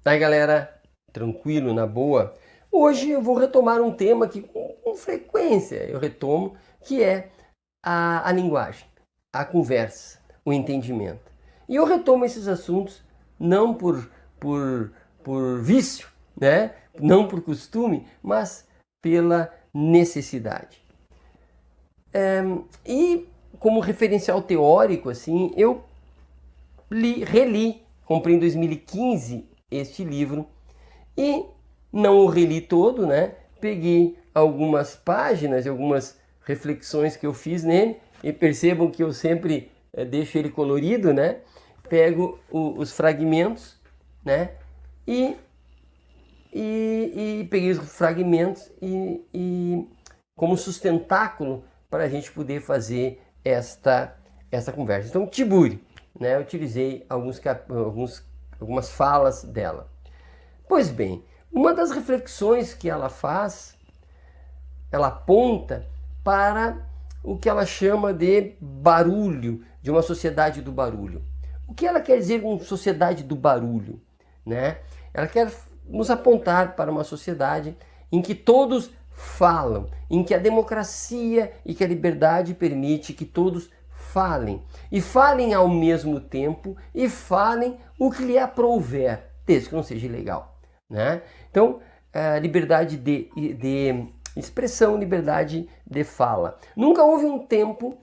Aí galera, tranquilo, na boa? Hoje eu vou retomar um tema que com frequência eu retomo, que é a linguagem, a conversa, o entendimento. E eu retomo esses assuntos não por, por vício, né? Não por costume, mas pela necessidade. E como referencial teórico, assim, eu reli, comprei em 2015 este livro e não o reli todo, né? Peguei algumas páginas e algumas reflexões que eu fiz nele e percebam que eu sempre deixo ele colorido, né? Pego os fragmentos, né? E, e peguei os fragmentos e como sustentáculo para a gente poder fazer esta conversa. Então, Tiburi, né? Eu utilizei algumas falas dela. Pois bem, uma das reflexões que ela faz, ela aponta para o que ela chama de barulho, de uma sociedade do barulho. O que ela quer dizer com sociedade do barulho? Né? Ela quer nos apontar para uma sociedade em que todos falam, em que a democracia e que a liberdade permite que todos falem. E falem ao mesmo tempo e falem o que lhe aprouver, desde que não seja ilegal. Né? Então, liberdade de expressão, liberdade de fala. Nunca houve um tempo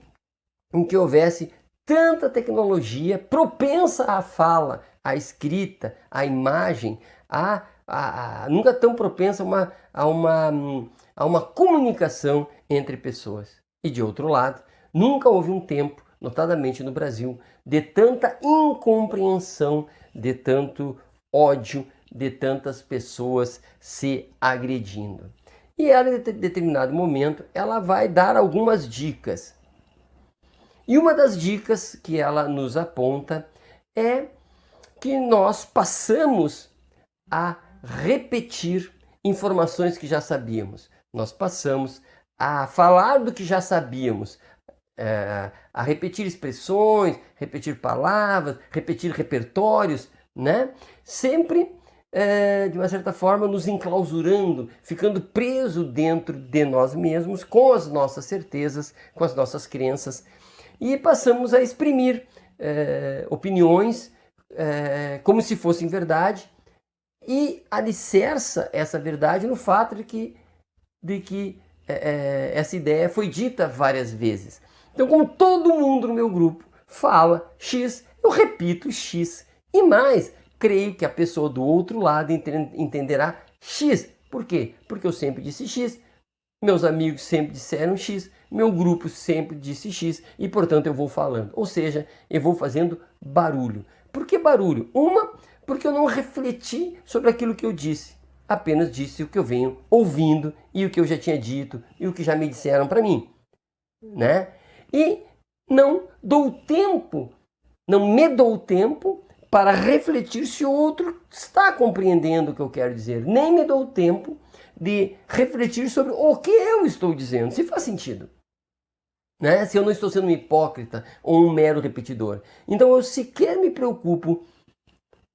em que houvesse tanta tecnologia propensa à fala, à escrita, à imagem, nunca tão propensa a uma comunicação entre pessoas. E de outro lado, nunca houve um tempo, notadamente no Brasil, de tanta incompreensão, de tanto ódio, de tantas pessoas se agredindo. E ela, em determinado momento, ela vai dar algumas dicas. E uma das dicas que ela nos aponta é que nós passamos a repetir informações que já sabíamos. Nós passamos a falar do que já sabíamos, a repetir expressões, repetir palavras, repetir repertórios, né? Sempre, de uma certa forma, nos enclausurando, ficando preso dentro de nós mesmos, com as nossas certezas, com as nossas crenças, e passamos a exprimir opiniões como se fossem verdade, e alicerça essa verdade no fato de que essa ideia foi dita várias vezes. Então, como todo mundo no meu grupo fala X, eu repito X. E mais, creio que a pessoa do outro lado entenderá X. Por quê? Porque eu sempre disse X, meus amigos sempre disseram X, meu grupo sempre disse X e, portanto, eu vou falando. Ou seja, eu vou fazendo barulho. Por que barulho? Porque eu não refleti sobre aquilo que eu disse. Apenas disse o que eu venho ouvindo e o que eu já tinha dito e o que já me disseram para mim, né? E não dou tempo, não me dou tempo para refletir se o outro está compreendendo o que eu quero dizer. Nem me dou tempo de refletir sobre o que eu estou dizendo, se faz sentido. Né? Se eu não estou sendo um hipócrita ou um mero repetidor. Então eu sequer me preocupo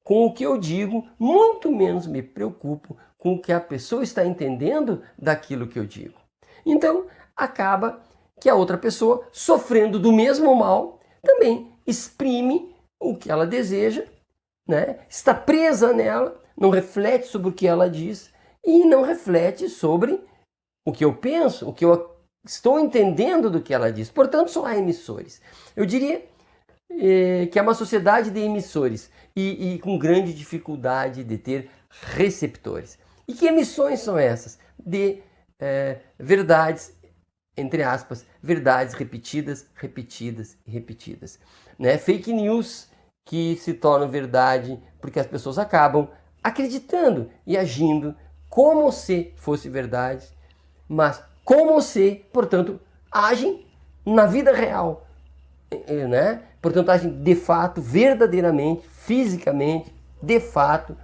com o que eu digo, muito menos me preocupo com o que a pessoa está entendendo daquilo que eu digo. Então, acaba que a outra pessoa, sofrendo do mesmo mal, também exprime o que ela deseja, né? Está presa nela, não reflete sobre o que ela diz e não reflete sobre o que eu penso, o que eu estou entendendo do que ela diz. Portanto, só há emissores. Eu diria que é uma sociedade de emissores e com grande dificuldade de ter receptores. E que emissões são essas? De verdades, entre aspas, verdades repetidas, repetidas e repetidas. Né? Fake news que se tornam verdade porque as pessoas acabam acreditando e agindo como se fosse verdade, mas como se, portanto, agem na vida real, né? Portanto, agem de fato, verdadeiramente, fisicamente, de fato,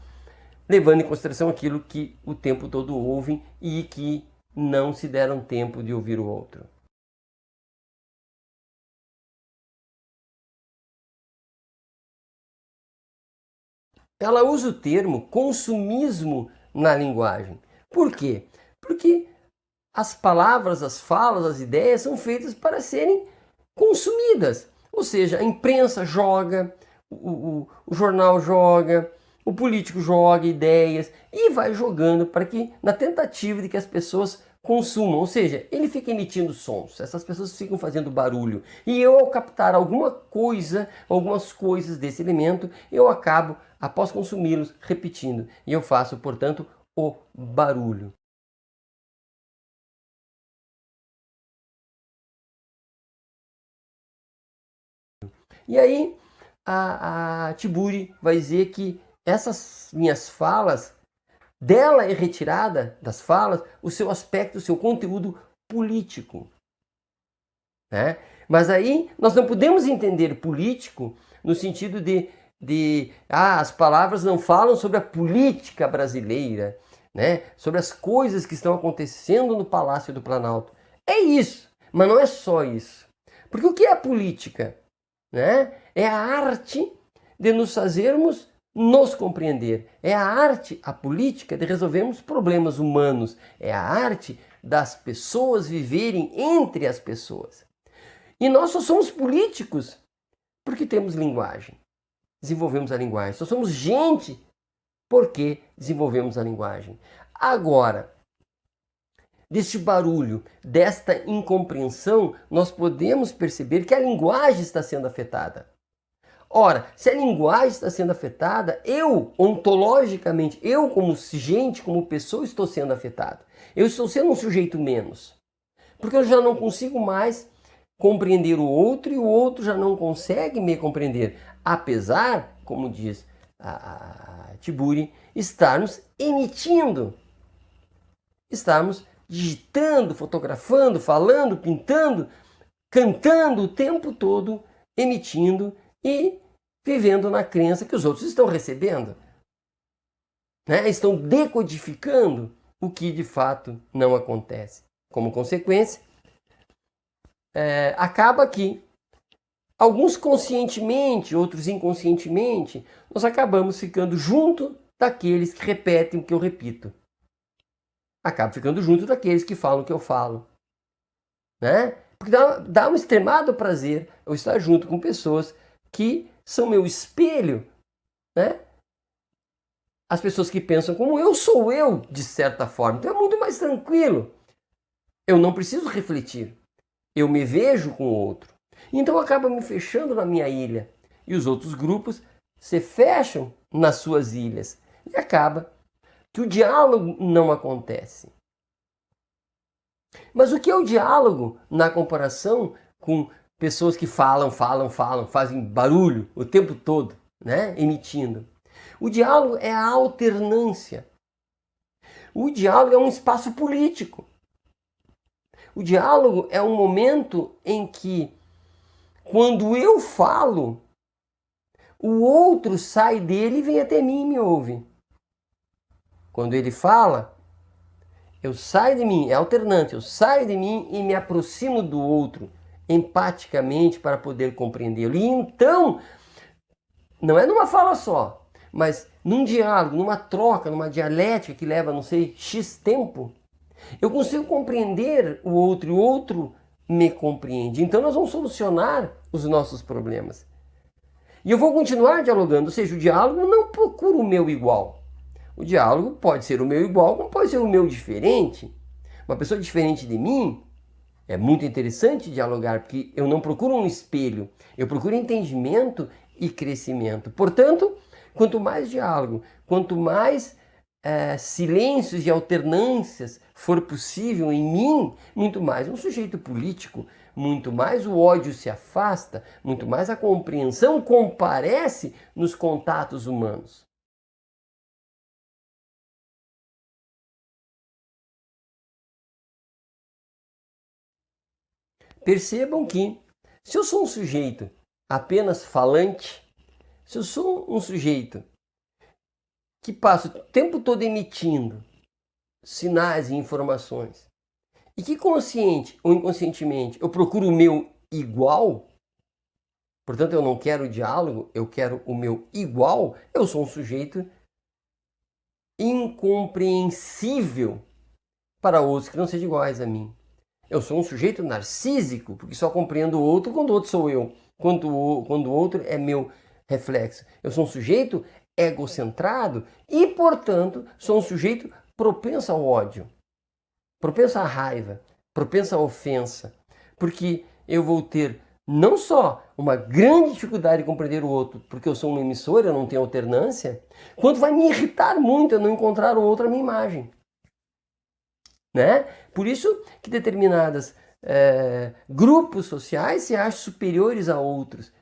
levando em consideração aquilo que o tempo todo ouvem e que não se deram tempo de ouvir o outro. ela usa o termo consumismo na linguagem. Por quê? Porque as palavras, as falas, as ideias são feitas para serem consumidas. Ou seja, a imprensa joga, o jornal joga, o político joga ideias e vai jogando para que, na tentativa de que as pessoas consumam, ou seja, ele fica emitindo sons, essas pessoas ficam fazendo barulho. E eu, ao captar alguma coisa, algumas coisas desse elemento, eu acabo, após consumi-los, repetindo. E eu faço, portanto, o barulho. E aí a Tiburi vai dizer que essas minhas falas, dela é retirada das falas o seu aspecto, o seu conteúdo político. Né? Mas aí nós não podemos entender político no sentido de as palavras não falam sobre a política brasileira, né? Sobre as coisas que estão acontecendo no Palácio do Planalto. É isso, mas não é só isso. Porque o que é a política? Né? É a arte de nos fazermos nos compreender. É a arte, a política, de resolvermos problemas humanos. É a arte das pessoas viverem entre as pessoas. E nós só somos políticos porque temos linguagem. Desenvolvemos a linguagem. Só somos gente porque desenvolvemos a linguagem. Agora, deste barulho, desta incompreensão, nós podemos perceber que a linguagem está sendo afetada. Ora, se a linguagem está sendo afetada, eu, ontologicamente, eu como gente, como pessoa, estou sendo afetado. Eu estou sendo um sujeito menos. Porque eu já não consigo mais compreender o outro e o outro já não consegue me compreender. Apesar, como diz a Tiburi, estarmos emitindo, estarmos digitando, fotografando, falando, pintando, cantando o tempo todo, emitindo e vivendo na crença que os outros estão recebendo. Né? Estão decodificando o que de fato não acontece. Como consequência, acaba que alguns conscientemente, outros inconscientemente, nós acabamos ficando junto daqueles que repetem o que eu repito. Acabo ficando junto daqueles que falam o que eu falo. Né? Porque dá um extremado prazer eu estar junto com pessoas que são meu espelho. Né? As pessoas que pensam como eu sou eu, de certa forma. Então é muito mais tranquilo. Eu não preciso refletir. Eu me vejo com o outro. Então acaba me fechando na minha ilha. E os outros grupos se fecham nas suas ilhas. E acaba que o diálogo não acontece. Mas o que é o diálogo na comparação com pessoas que falam, fazem barulho o tempo todo, né? Emitindo? O diálogo é a alternância. O diálogo é um espaço político. O diálogo é um momento em que, quando eu falo, o outro sai dele e vem até mim e me ouve. Quando ele fala, eu saio de mim, é alternante, eu saio de mim e me aproximo do outro, empaticamente, para poder compreendê-lo. E então, não é numa fala só, mas num diálogo, numa troca, numa dialética que leva, não sei, X tempo, eu consigo compreender o outro e o outro me compreende. Então nós vamos solucionar os nossos problemas. E eu vou continuar dialogando, ou seja, o diálogo não procura o meu igual. O diálogo pode ser o meu igual, como pode ser o meu diferente. Uma pessoa diferente de mim, é muito interessante dialogar, porque eu não procuro um espelho, eu procuro entendimento e crescimento. Portanto, quanto mais diálogo, quanto mais silêncios e alternâncias for possível em mim, muito mais um sujeito político, muito mais o ódio se afasta, muito mais a compreensão comparece nos contatos humanos. Percebam que, se eu sou um sujeito apenas falante, se eu sou um sujeito que passa o tempo todo emitindo sinais e informações, e que consciente ou inconscientemente eu procuro o meu igual, portanto eu não quero o diálogo, eu quero o meu igual, eu sou um sujeito incompreensível para outros que não sejam iguais a mim. Eu sou um sujeito narcísico, porque só compreendo o outro quando o outro sou eu, quando o outro é meu reflexo. Eu sou um sujeito egocentrado e, portanto, sou um sujeito propenso ao ódio, propenso à raiva, propenso à ofensa, porque eu vou ter não só uma grande dificuldade de compreender o outro, porque eu sou uma emissora, eu não tenho alternância, quanto vai me irritar muito eu não encontrar o outro à minha imagem. Né? Por isso que determinados grupos sociais se acham superiores a outros.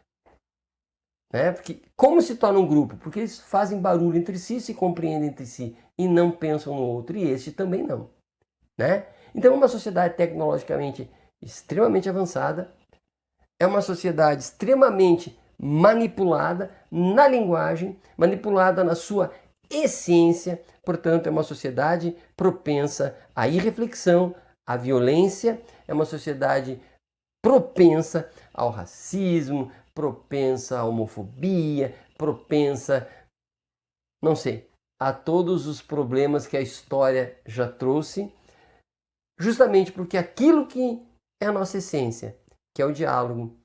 Né? Porque, como se torna um grupo? Porque eles fazem barulho entre si, se compreendem entre si e não pensam no outro, e este também não. Né? Então, uma sociedade tecnologicamente extremamente avançada, é uma sociedade extremamente manipulada na linguagem, manipulada na sua essência, portanto, é uma sociedade propensa à irreflexão, à violência, é uma sociedade propensa ao racismo, propensa à homofobia, propensa, não sei, a todos os problemas que a história já trouxe, justamente porque aquilo que é a nossa essência, que é o diálogo,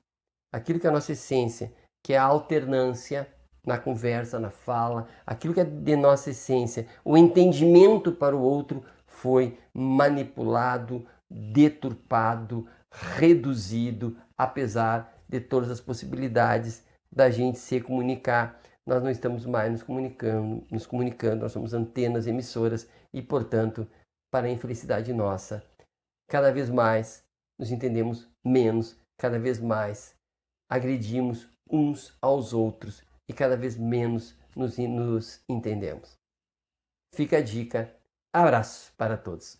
aquilo que é a nossa essência, que é a alternância na conversa, na fala, aquilo que é de nossa essência, o entendimento para o outro foi manipulado, deturpado, reduzido, apesar de todas as possibilidades da gente se comunicar. Nós não estamos mais nos comunicando, nós somos antenas emissoras e, portanto, para a infelicidade nossa, cada vez mais nos entendemos menos, cada vez mais agredimos uns aos outros e cada vez menos nos entendemos. Fica a dica. Abraço para todos.